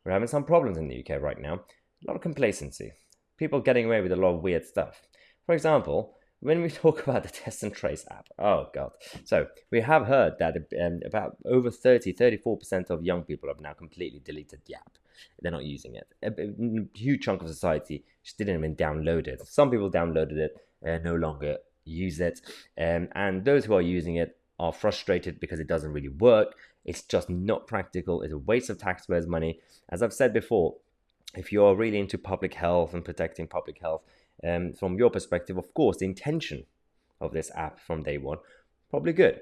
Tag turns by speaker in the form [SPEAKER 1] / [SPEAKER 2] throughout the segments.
[SPEAKER 1] We're having some problems in the UK right now. A lot of complacency. People getting away with a lot of weird stuff. For example, when we talk about the Test and Trace app, oh god. So we have heard that about over 34% of young people have now completely deleted the app. They're not using it. A huge chunk of society just didn't even download it. Some people downloaded it, no longer use it. And those who are using it are frustrated because it doesn't really work. It's just not practical. It's a waste of taxpayers' money. As I've said before, if you're really into public health and protecting public health, from your perspective, of course, the intention of this app from day one, probably good.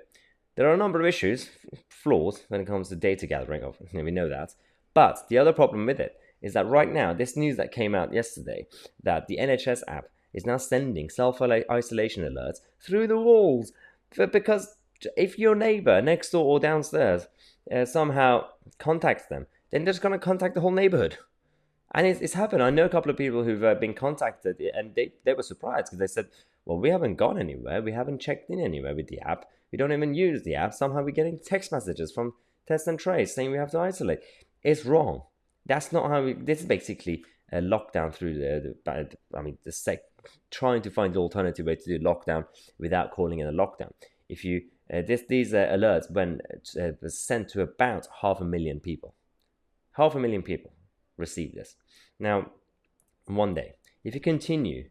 [SPEAKER 1] There are a number of issues, flaws, when it comes to data gathering, we know that. But the other problem with it is that right now, this news that came out yesterday, that the NHS app is now sending self-isolation alerts through the walls. Because if your neighbor next door or downstairs somehow contacts them, then they're just going to contact the whole neighborhood. And it's happened. I know a couple of people who've been contacted, and they were surprised because they said, well, we haven't gone anywhere. We haven't checked in anywhere with the app. We don't even use the app. Somehow we're getting text messages from Test and Trace saying we have to isolate. It's wrong. That's not how this is basically a lockdown through trying to find the alternative way to do lockdown without calling it a lockdown. If you, these alerts when was sent to about 500,000 people. 500,000 people receive this. Now, one day, if you continue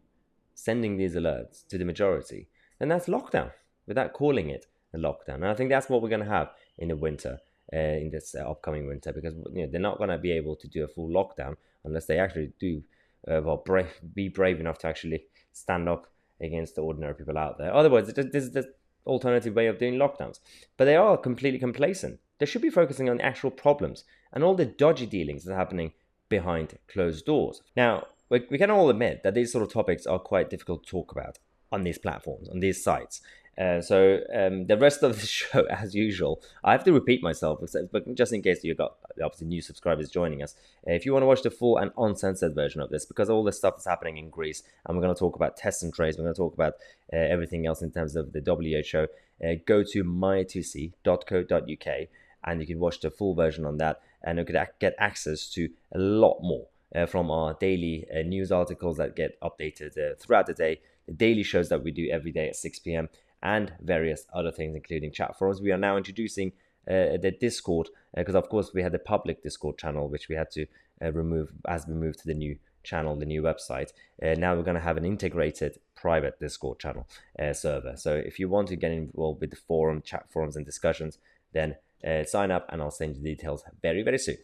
[SPEAKER 1] sending these alerts to the majority, then that's lockdown without calling it a lockdown. And I think that's what we're going to have in the winter, in this upcoming winter, because they're not going to be able to do a full lockdown unless they actually do be brave enough to actually stand up against the ordinary people out there. Otherwise, this is the alternative way of doing lockdowns. But they are completely complacent. They should be focusing on the actual problems and all the dodgy dealings that are happening behind closed doors. Now, we can all admit that these sort of topics are quite difficult to talk about on these platforms, on these sites. So the rest of the show, as usual, I have to repeat myself, but just in case you've got obviously new subscribers joining us, if you want to watch the full and uncensored version of this, because all this stuff is happening in Greece, and we're going to talk about Test and Trace, we're going to talk about everything else in terms of the WHO, go to mytousi.co.uk, and you can watch the full version on that, and you could get access to a lot more from our daily news articles that get updated throughout the day, the daily shows that we do every day at 6 p.m, and various other things, including chat forums. We are now introducing the Discord, because of course we had the public Discord channel, which we had to remove as we moved to the new channel, the new website. Now we're going to have an integrated private Discord channel server. So if you want to get involved with the forum, chat forums and discussions, then sign up and I'll send you details very, very soon.